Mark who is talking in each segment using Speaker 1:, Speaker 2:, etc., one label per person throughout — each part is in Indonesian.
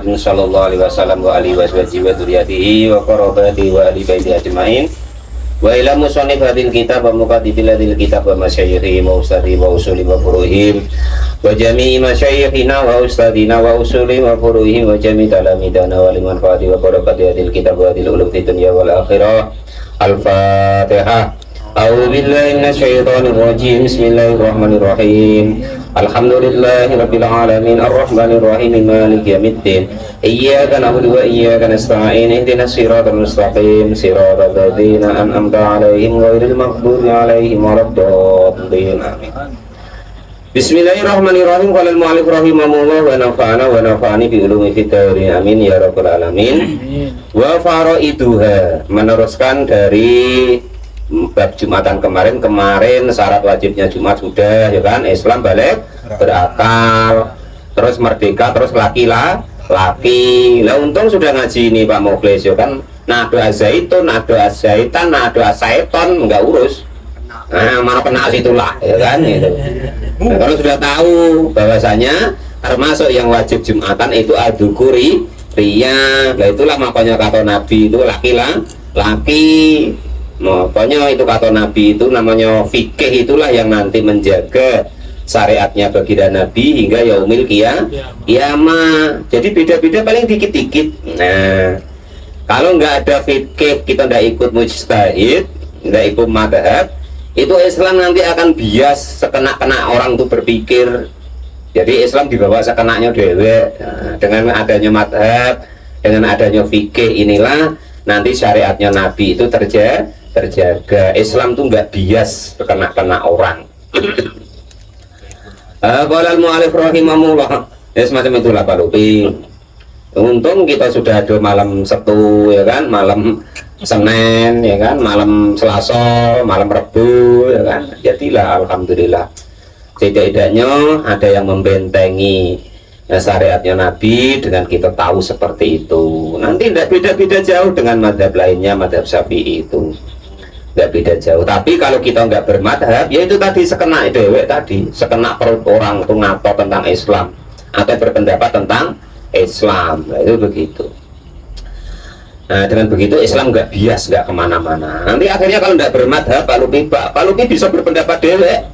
Speaker 1: Muhammadin sallallahu alaihi wasallam wa alihi wa dzurriyyatihi wa qarabatihi wa ahli baiti ajmain. Wa ila musannif hadil kitab wa muqaddibil hadil kitab wa masyayikhi wa ustadi wa usuli wa furuhim wa jami'i masyayikhina wa ustadina wa usuli wa furuhim wa jami'i talamidana wa liman fadi wa barakati hadil kitab wa hadil ulum fid dunya wal akhirah. Al-Fatihah. A'udzu billahi minasyaitonir rajim. Bismillahirrahmanirrahim. Alhamdulillahirabbil alamin arrahmanir rahim maliki yaumiddin. Iyyaka na'budu wa iyyaka nasta'in. Ihdinas siratal mustaqim siratal ladzina an'amta 'alaihim ghairil maghdubi 'alaihim waladdallin. Bismillahirrahmanirrahim. Qala al-mu'allif rahimahullah wa nafa'ani bi ulumi fid dharain amin ya rabbal alamin. Wa faraiduha, meneruskan dari bab Jumatan kemarin syarat wajibnya Jumat sudah ya kan, Islam balik berakal, terus merdeka, terus laki. Lah untung sudah ngaji ini Pak Mukhlis ya kan, nado azaitun, nado azaitan, nado asaiton enggak urus. Nah, mana kena situlah ya kan gitu. Nah, kalau sudah tahu bahwasanya termasuk yang wajib Jumatan itu adukuri ria, nah itulah makanya kata Nabi itu laki. Makanya itu kata Nabi itu namanya fikih, itulah yang nanti menjaga syariatnya baginda Nabi hingga yaumil kiamah. Jadi beda-beda paling dikit-dikit. Nah, kalau nggak ada fikih, kita nggak ikut mujtahid, nggak ikut madhab, itu Islam nanti akan bias sekena-kena orang tuh berpikir. Jadi Islam dibawa sekenanya dewe. Nah, dengan adanya madhab, dengan adanya fikih, inilah nanti syariatnya Nabi itu terjaga. Islam tuh nggak bias kena orang. Qala al-mu'allif rahimahullah, ya semacam itulah Pak Lupi. Untung kita sudah ada malam Sabtu ya kan, malam Senin ya kan, malam Selasa, malam Rabu ya kan. Jadilah alhamdulillah. Setidaknya ada yang membentengi syariatnya Nabi dengan kita tahu seperti itu. Nanti tidak beda-beda jauh dengan madhab lainnya, madhab Syafi'i itu nggak beda jauh. Tapi kalau kita nggak bermadhab, ya itu tadi sekena dewek tadi, sekena perut orang itu ngato tentang Islam atau berpendapat tentang Islam. Nah, itu begitu. Nah, dengan begitu Islam nggak bias, nggak kemana-mana. Nanti akhirnya kalau nggak bermadhab, Pak Lupi bisa berpendapat dewek.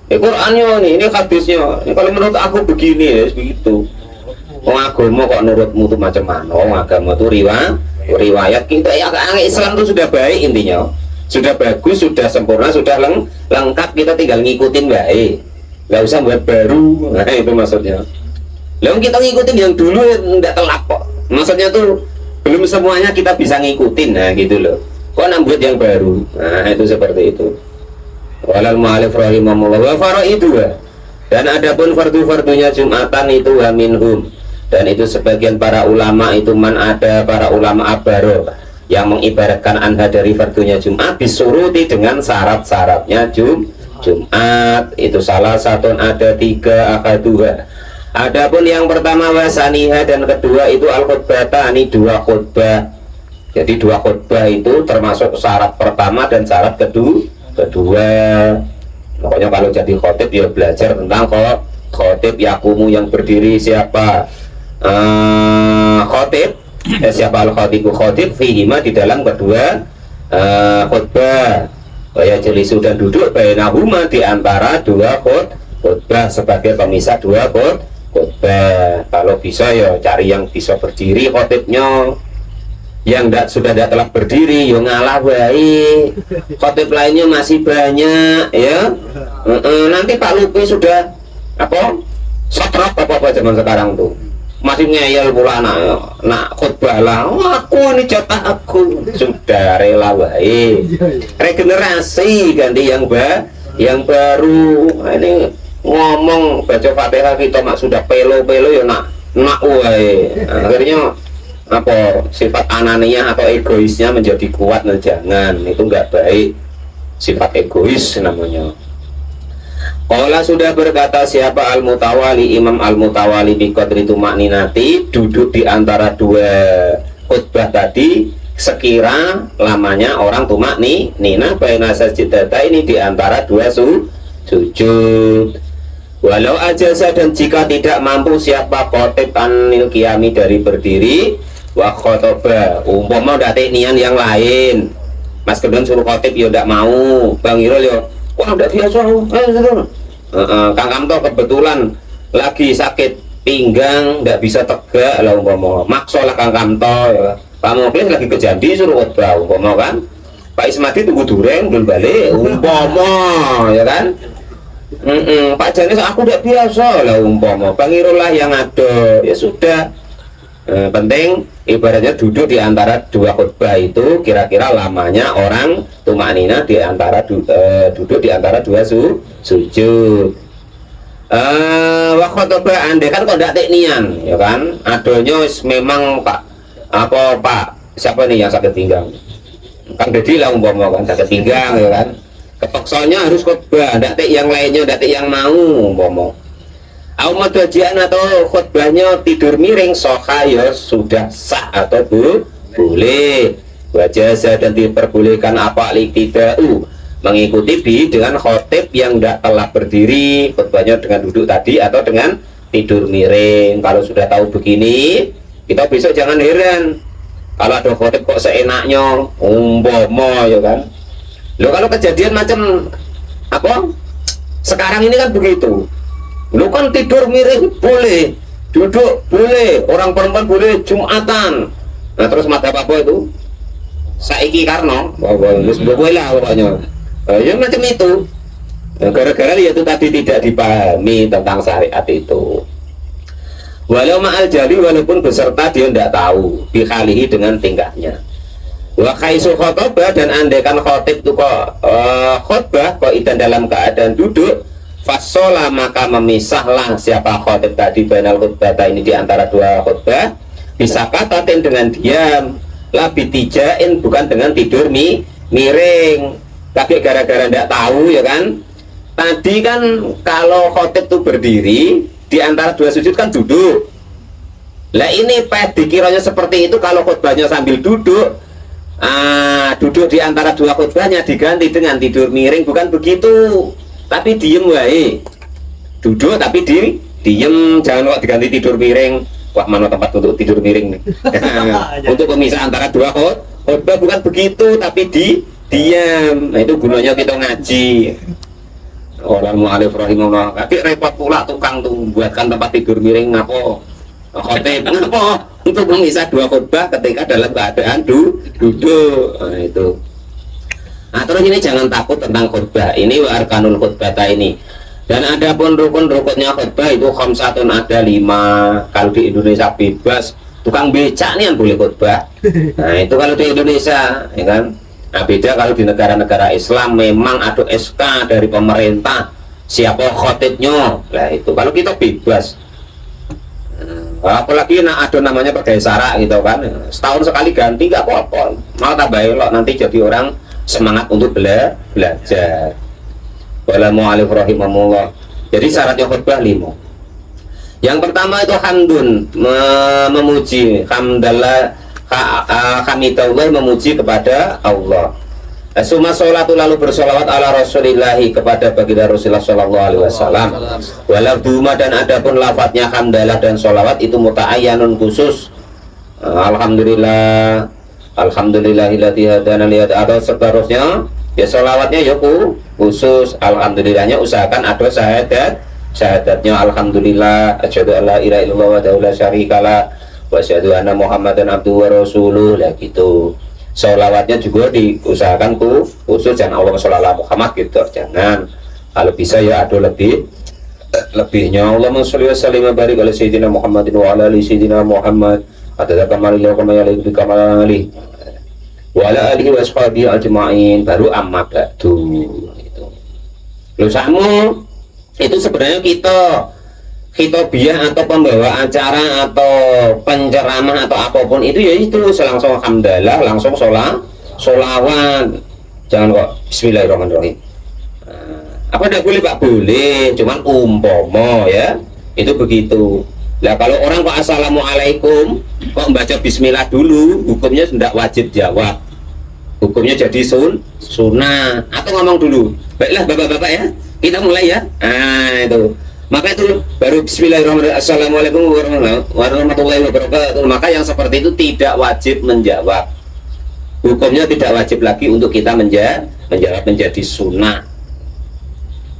Speaker 1: Ini Qur'annya nih, ini hadisnya. Ini kalau menurut aku begini ya, begitu. Agama kok menurutmu tuh macam mana? Agama tuh riwayat kita ya, Islam tuh sudah baik intinya. Sudah bagus, sudah sempurna, sudah lengkap, kita tinggal ngikutin baik. Nggak usah buat baru. Nah, itu maksudnya. Lalu kita ngikutin yang dulu nggak telak kok. Maksudnya tuh belum semuanya kita bisa ngikutin, nah gitu loh. Kok buat yang baru? Nah, itu seperti itu. Walal mu'alif rahimahullah wa faraiduha, dan adapun fardu-fardunya Jumatan itu wa minhum, dan itu sebagian para ulama itu ada para ulama abaro yang mengibaratkan anha dari fardunya Jumat disuruti dengan syarat-syaratnya Jumat itu salah satu ada 3 akaduha. Adapun yang pertama wasaniha, dan kedua itu al-khutbah, ini 2 khutbah. Jadi 2 khutbah itu termasuk syarat pertama dan syarat kedua. Pokoknya kalau jadi khotib ya belajar tentang khotib, yakumu yang berdiri siapa, khotib siapa al-khotibu khotib fihima di dalam kedua khutbah, ya jelisu dan duduk bainahuma di antara 2 khutbah sebagai pemisah 2 khutbah. Kalau bisa ya cari yang bisa berdiri khotibnya, yang sudah tidak telah berdiri yo ngalah baik, khotib lainnya masih banyak ya. Nanti Pak Lupi sudah sotrok apa zaman sekarang tuh masih ngeyel pula nak khutbah lah, aku ini jatah aku, sudah rela baik, regenerasi ganti yang baru. Ini ngomong baca Fatihah kita mak sudah pelo ya nak wae. Akhirnya sifat ananiyah atau egoisnya menjadi kuat. Nah, jangan, itu nggak baik, sifat egois namanya. Qala sudah berkata siapa al-mutawali, Imam al-mutawali bi qadri tumakninati, duduk di antara 2 khutbah tadi sekira lamanya orang tumakninah baina sajdata, ini di antara 2 sujud. Walau ajasa dan jika tidak mampu siapa khotib anil qiyami dari berdiri wa khotoba, umpama ndak nian yang lain. Mas Gendon suruh khotib ya ndak mau, Bang Irul ya wah ndak biasa. Kang Kamto kebetulan lagi sakit pinggang ndak bisa tegak lah umpama. Maksa lah Kang Kamto ya. Pak Muklis lagi ke Jambi suruh khotbah umpama kan. Pak Ismadi tunggu dureng belum balik umpama ya kan. Pak Janis aku udah biasa lah umpama, Bang Irul lah yang ada ya sudah. Penting ibaratnya duduk di antara dua khutbah itu kira-kira lamanya orang tumanina di antara duduk di antara dua sujud. Wa khutbah andai kan kok ndak teknian ya kan, adonyo memang Pak siapa nih yang sakit pinggang, Kang Deddy lah umpama kan sakit pinggang ya kan, kepaksaannya harus khutbah, ndak yang lainnya ndak yang mau umpama. Aumadwajian atau khutbahnya tidur miring soha ya sudah sah atau boleh. Wajasa dan diperbolehkan apa liktidau mengikuti dengan khotib yang tidak telah berdiri, khutbahnya dengan duduk tadi atau dengan tidur miring. Kalau sudah tahu begini, kita besok jangan heran kalau ada khotib kok seenaknya umpama ya kan. Loh kalau kejadian macam apa sekarang ini kan begitu. Lu kan tidur miring boleh, duduk boleh, orang perempuan boleh Jumatan. Nah terus mata apa itu? Saiki Karno, terus boleh lah pokoknya. Ya macam itu. Nah, gara-gara itu tadi tidak dipahami tentang syariat itu. Walau ma'al jali walaupun beserta dia tidak tahu, bihalihi dengan tingkahnya. Wa khaisu khotbah dan andaikan khotib itu kok khotbah kok idan dalam keadaan duduk. Fasola maka memisahlah siapa khotib tadi bainal khutbata ini di antara dua khutbah bisa katatin dengan diam labi tijain bukan dengan tidur miring tapi gara-gara tidak tahu ya kan. Tadi kan kalau khotib itu berdiri di antara dua sujud kan duduk lah, ini dikiranya seperti itu. Kalau khutbahnya sambil duduk duduk di antara dua khutbahnya diganti dengan tidur miring, bukan begitu. Tapi diem wae, duduk tapi diem, jangan kok diganti tidur miring. Wah mana tempat untuk tidur miring nih. Untuk pemisah antara dua khutbah bukan begitu, tapi diam. Nah itu gunanya kita ngaji. Orang mu'alif rahimahullah tapi repot pula tukang tuh buatkan tempat tidur miring ngapa khotib ngapa untuk pemisah dua khutbah ketika dalam keadaan duduk. Nah itu. Nah terus ini jangan takut tentang khutbah ini wa arkanul khutbata ini. Dan ada pun rukun-rukunnya khutbah itu khamsatun, ada 5. Kalau di Indonesia bebas tukang becak nih yang boleh khutbah. Nah itu kalau di Indonesia ya kan. Nah beda kalau di negara-negara Islam memang ada SK dari pemerintah siapa khotibnya. Nah itu kalau kita bebas. Apalagi ada namanya pergaisara gitu kan, setahun sekali ganti nggak apa-apa, malah tambah elok nanti jadi orang semangat untuk belajar. Wala mu'alif rahimahullah. Jadi syaratnya khutbah 5. Yang pertama itu hamdun, memuji, hamdallah, hamidallah, memuji kepada Allah. Suma sholatu lalu bersolawat ala rasulillahi kepada baginda Rasulullah sallallahu alaihi wasallam. Walau duma dan adapun lafadznya hamdalah dan sholawat itu muta'ayyanun khusus. Alhamdulillah, alhamdulillahilladzi hadana li hadza, atau seterusnya ya sholawatnya ya khusus. Alhamdulillahnya usahakan ada syahadatnya alhamdulillah asyhadu alla ilaha illallah wa la syarikalah wa asyhadu anna muhammadan abduhu wa rasuluh. Lah gitu. Sholawatnya juga diusahakan khusus, jangan Allahumma sholli ala Muhammad gitu, jangan. Kalau bisa ya ada lebihnya Allahumma sholli wa sallim wa barik ala sayyidina Muhammadin wa ala ali sayyidina Muhammad adada kamalihi wa kamayalihi bi kamalihi wa ala alihi wa ashabihi ajma'in, baru amma ba'du itu. Lu samu itu sebenarnya khitobiyah atau pembawa acara atau penceramah atau apapun itu ya itu langsung hamdalah, langsung sholawat, jangan kok bismillahirrahmanirrahim. Apa tidak boleh Pak? Boleh, cuman umpama ya itu begitu. Nah kalau orang kok assalamualaikum kok membaca bismillah dulu, hukumnya tidak wajib jawab, hukumnya jadi sunnah. Atau ngomong dulu, baiklah bapak-bapak ya, kita mulai ya. Nah itu Maka itu baru bismillahirrahmanirrahim, assalamualaikum warahmatullahi wabarakatuh. Maka yang seperti itu tidak wajib menjawab. Hukumnya tidak wajib lagi untuk kita menjawab menjadi sunnah.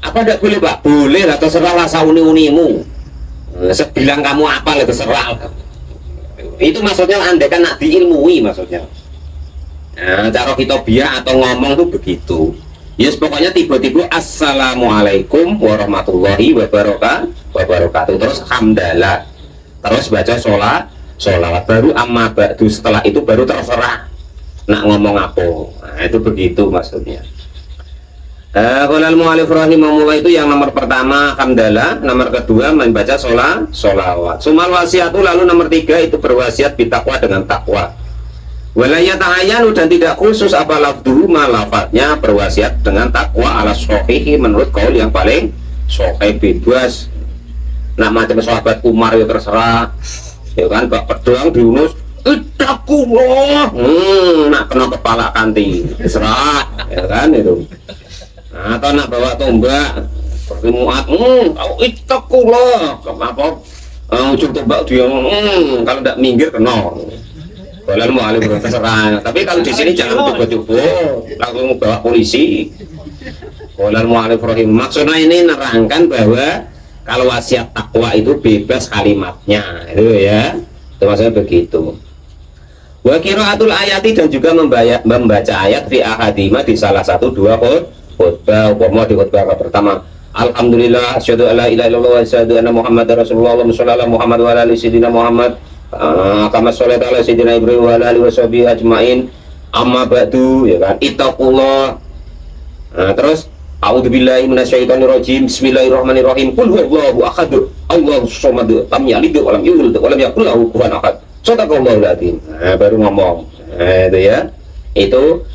Speaker 1: Apa tidak boleh Pak? Boleh lah, terserahlah sauni-unimu. Sebilang kamu apa lah terserah. Itu maksudnya andai kan nak diilmui maksudnya. Nah, cara kita biar atau ngomong tuh begitu. Yes, pokoknya tiba-tiba assalamualaikum warahmatullahi wabarakatuh. Terus hamdalah. Terus baca sholawat baru amma ba'du, setelah itu baru terserah nak ngomong apa. Nah, itu begitu maksudnya. Kalau al-mu'alif rahimahullah itu yang nomor pertama hamdalah, nomor kedua membaca sholawat. Sumal wasiatu, lalu nomor tiga itu berwasiat bitakwa dengan takwa. Walayat ta'ayanu, dan tidak khusus apa lafduhu malafatnya berwasiat dengan takwa ala sohihi menurut kaul yang paling sohih, bebas. Nah macam sahabat Umar ya terserah, ya kan, bak pedang diunus ittaqullah, nak kena kepala kanti terserah, ya kan itu. Nah, atau nak bawa tombak bermuat, kau ittaqullah, apa ujung tombak dia, kalau tidak minggir kena. Kalau mau alih terserah. Tapi kalau di sini jangan coba-coba langsung bawa polisi. Kalau mau alih maksudnya ini nerangkan bahwa kalau wasiat takwa itu bebas kalimatnya, itu ya, itu maksudnya begitu. Wa qiraatul ayati, dan juga membaca ayat fi ahadima di salah satu dua khutbah. Umpama di khutbah pertama, alhamdulillah asyhadu alla ilaha illallah wa asyhadu anna muhammadar rasulullah, Allahumma shalli ala Muhammad wa ala ali sayyidina Muhammad kama sholata ala sayyidina Ibrahim wa ala alihi washabihi ajmain, amma ba'du, ya kan, ittaqullah. Nah, terus a'udzubillahi minasyaitonirrajim, bismillahirrahmanirrahim, qul huwallahu ahad, Allahus samad, lam yalid wa lam yulad wa lam yakul lahu kufuwan ahad, shadaqallahul adzim. Nah, baru ngomong. Nah, itu ya. Itu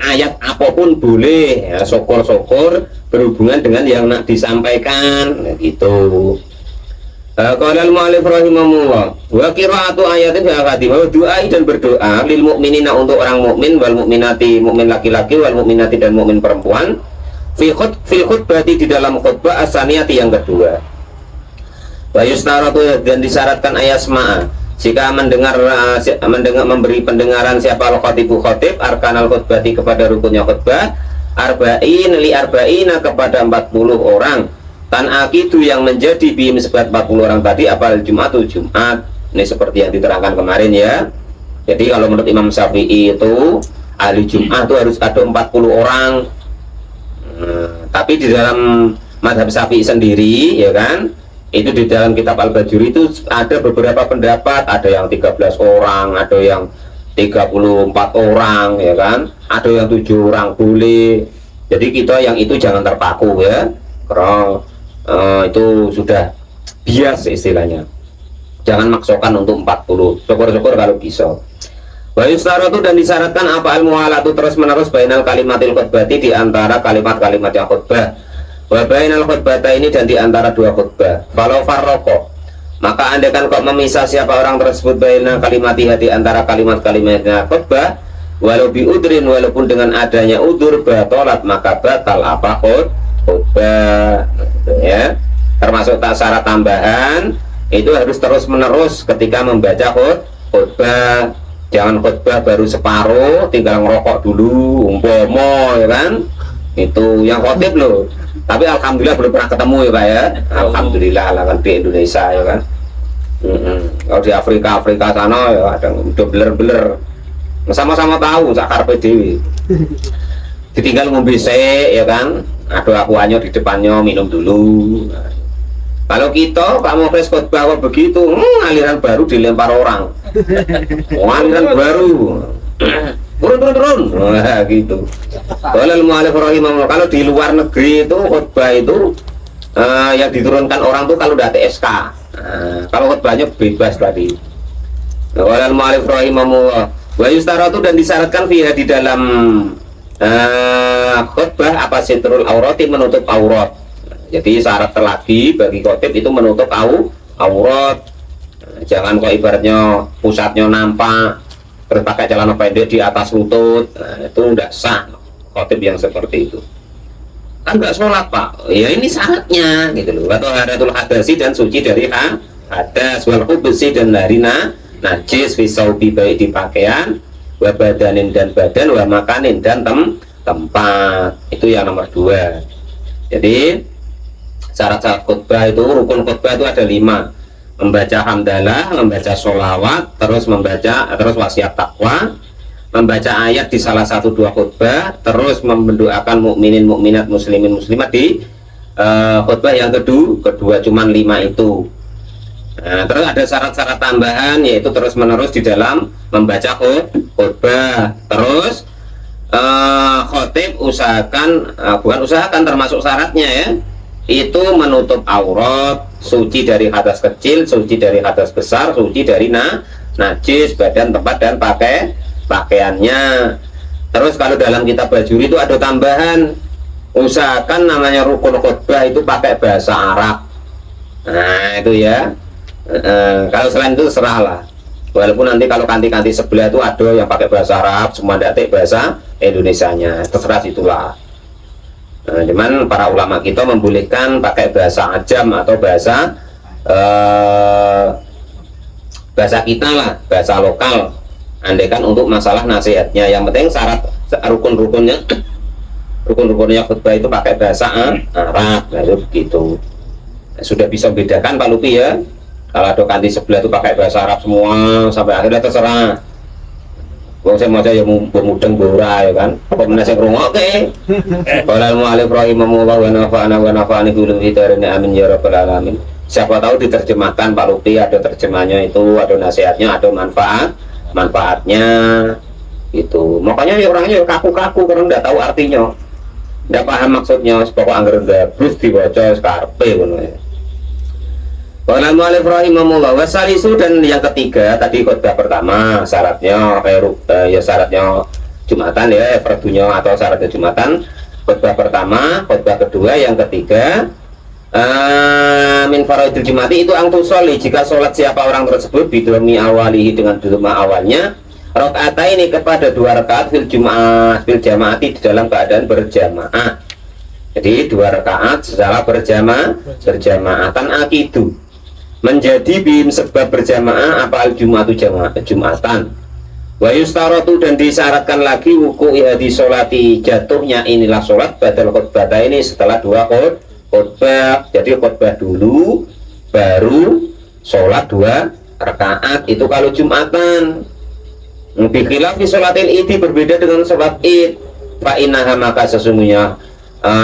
Speaker 1: ayat apapun boleh, ya, syukur-syukur berhubungan dengan yang nak disampaikan, nah, gitu. Qala al-mu'allif rahimahullah wa qira'atu ayatin fi akhadim, doa dan berdoa lil mukminina, untuk orang mukmin, wal mukminati, mukmin laki-laki, wal mukminati, dan mukmin perempuan, fil khutbati, di dalam khutbah asaniyati, yang kedua. Wa yustaratu, dan disyaratkan ayasma'a, jika mendengar memberi pendengaran siapa al-khatibu khatib arkanal khutbati, kepada rukunnya khutbah, arba'in li arba'ina, kepada 40 orang, tan akidu, yang menjadi bim sebat 40 orang tadi, apal Jum'atu, Jumat. Ini seperti yang diterangkan kemarin ya. Jadi kalau menurut Imam Syafi'i itu ahli Jum'at itu harus ada 40 orang. Tapi di dalam mazhab Syafi'i sendiri, ya kan, itu di dalam kitab Al-Bajuri itu ada beberapa pendapat, ada yang 13 orang, ada yang 34 orang, ya kan, ada yang 7 orang boleh. Jadi kita yang itu jangan terpaku ya, karena itu sudah bias istilahnya, jangan maksokan untuk 40, syukur-syukur kalau bisa. Wa yustaratu, dan disyaratkan apa al-mu'alatu, terus menerus bainal kalimatil khutbati, di antara kalimat-kalimat yang khutbah, wa bainal khutbata, ini, dan di antara dua khutbah. Kalau farroko, maka andaikan kok memisah siapa orang tersebut bainal kalimati, di antara kalimat-kalimatnya khutbah, walau bi udrin, walaupun dengan adanya udur, batolat, maka batal apa khutbah, ya. Termasuk tak syarat tambahan itu harus terus menerus ketika membaca khutbah. Jangan khutbah baru separuh tinggal ngerokok dulu umpama, ya kan, itu yang khotib loh. Tapi alhamdulillah belum pernah ketemu ya Pak ya, alhamdulillah lah, kan di Indonesia ya kan. Kalau di Afrika sana ya ada udah beler-beler, sama-sama tahu sakar PDW, ditinggal ngombe ya kan, ada akuannya di depannya, minum dulu. Nah, kalau kita kamu fresh khutbah begitu, aliran baru dilempar orang, aliran baru, turun, nah, gitu. Kalau di luar negeri itu khutbah itu yang diturunkan orang tuh kalau udah TSK. Kalau khutbahnya bebas tadi. Walal mu'alif rahimahullah wa yustaratu, dan disyaratkan fiha, di dalam khutbah apa sitrul aurati, menutup aurat. Jadi syarat lagi bagi khotib itu menutup aurat. Jangan kok ibaratnya pusatnya nampak terus pakai celana pendek di atas lutut. Nah, itu tidak sah khotib yang seperti itu. kan nggak sholat Pak, ya ini syaratnya gitu loh. Atau haratul hadasi dan suci dari hadas, wal khubsi dan larina najis, fisaubi baik di pakaian, wa badanin dan badan, wa makanin dan tempat. Itu yang nomor 2. Jadi syarat-syarat khutbah itu, rukun khutbah itu ada 5: membaca hamdalah, membaca sholawat, terus wasiat takwa, membaca ayat di salah satu 2 khutbah, terus mendoakan mukminin mukminat muslimin muslimat di khutbah yang kedua. Cuman 5 itu. Nah, terus ada syarat-syarat tambahan, yaitu terus menerus di dalam membaca khutbah. Terus khotib bukan usahakan, termasuk syaratnya ya, itu menutup aurat, suci dari hadas kecil, suci dari hadas besar, suci dari najis, badan, tempat, dan pakaiannya. Terus kalau dalam kitab bajuri itu ada tambahan, usahakan namanya rukun khutbah itu pakai bahasa Arab. Nah itu ya. Kalau selain itu serahlah. Walaupun nanti kalau kanti-kanti sebelah itu ada yang pakai bahasa Arab, semua datik bahasa Indonesianya, terserah itulah. Cuman para ulama kita membolehkan pakai bahasa ajam atau bahasa kita lah, bahasa lokal. Andaikan untuk masalah nasihatnya, yang penting syarat rukun-rukunnya khutbah itu pakai bahasa Arab. Nah itu begitu. Sudah bisa membedakan Pak Lupi ya. Kalau ada kanti sebelah itu pakai bahasa Arab semua, sampai akhirnya terserah. Wong saya maca ya mudeng bora ya kan. Apa meneh sing ngrungokke. Qala al-mu'allif rahimahullah wa nafa'ani bil hitarin amin ya rabbal alamin. Siapa tahu diterjemahkan Pak Lupi, ada terjemahnya itu, ada nasihatnya, ada manfaatnya itu. Makanya ya orangnya kaku-kaku karena enggak tahu artinya. Enggak paham maksudnya, pokok angger gabrus diwaca karepe ngono ya. Qala al-mu'allif rahimahullah wa salisu, dan yang ketiga tadi khutbah pertama syaratnya syaratnya Jumatan ya, fardunya atau syaratnya Jumatan. Khutbah pertama, khutbah kedua, yang ketiga min faraidil jumati itu angtusoli, jika sholat siapa orang tersebut bidulmi awalihi dengan dulma awalnya, rakaat ini kepada 2 rakaat fil jamaati di dalam keadaan berjamaah. Jadi 2 rakaat secara berjamaatan akidu menjadi bim sebab berjamaah apa al-jum'atu jumatan. Wa yustaratu, dan disyaratkan lagi wuku'i hadi sholati, jatuhnya inilah sholat badal khutbah ini setelah 2 khutbah. Jadi khutbah dulu baru sholat 2 rakaat, itu kalau Jumatan. Bikhilafi sholatil idi, berbeda dengan sholat id. Fa innaha, maka sesungguhnya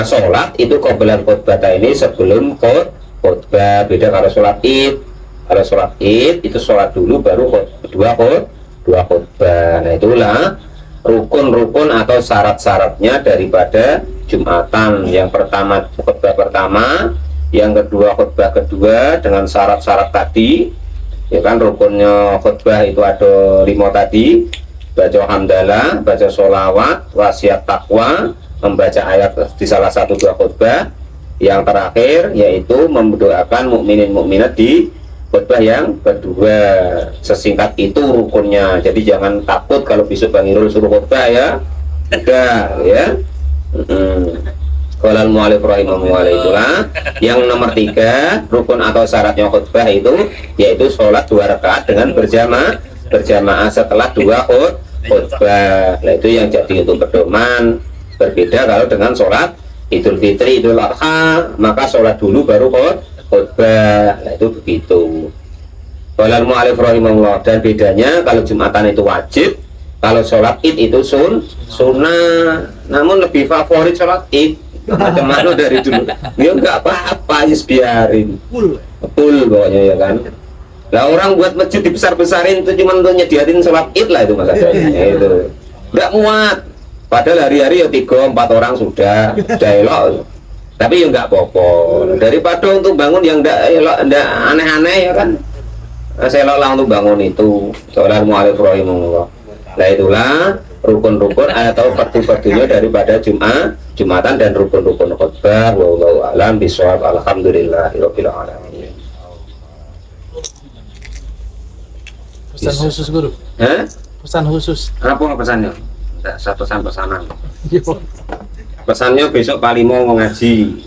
Speaker 1: sholat itu qoblal khutbah ini sebelum khutbah. Beda kalau sholat id. Kalau sholat id itu sholat dulu baru 2 khutbah. Nah itulah rukun-rukun atau syarat-syaratnya daripada Jumatan. Yang pertama khutbah pertama, yang kedua khutbah kedua dengan syarat-syarat tadi ya kan. Rukunnya khutbah itu ada 5 tadi: baca hamdalah, baca sholawat, wasiat takwa, membaca ayat di salah satu 2 khutbah. Yang terakhir yaitu mendoakan mukminin mukminat di khutbah yang kedua. Sesingkat itu rukunnya. Jadi jangan takut kalau besok Bang Irul suruh khutbah ya. Udah ya. Qala al-mu'allif rahimahullah, itulah yang nomor 3 rukun atau syaratnya khutbah itu, yaitu sholat 2 rakaat dengan berjamaah setelah 2 khutbah. Nah itu yang jadi untuk pedoman. Berbeda kalau dengan sholat Idul Fitri, Idul Adha, maka sholat dulu baru khutbah. Nah itu begitu. Qala al-mu'allif rahimahullah, dan bedanya kalau Jumatan itu wajib, kalau sholat id itu sunnah. Namun lebih favorit sholat id. Macam mana dari dulu? Ya enggak apa-apa, just biarin. Full pokoknya ya kan. Lah orang buat masjid dibesar-besarin itu cuma untuk nyediatin sholat id lah itu masalahnya. Itu enggak muat. Padahal hari-hari ya 3-4 orang sudah elok. Tapi ya enggak apa-apa. Daripada untuk bangun yang enggak aneh-aneh ya kan. Saya elok untuk bangun itu. Qala al-mu'allif rahimahullah. Nah itulah rukun-rukun atau fardu-fardunya daripada Jumatan dan rukun-rukun khutbah. Wallahu a'lam bishawab. Alhamdulillahirabbil alamin.
Speaker 2: Pesan khusus guru?
Speaker 1: Hah?
Speaker 2: Pesan khusus?
Speaker 1: Apa pesannya? Satu pesan-pesanan. pesannya besok Pak Limo mau ngaji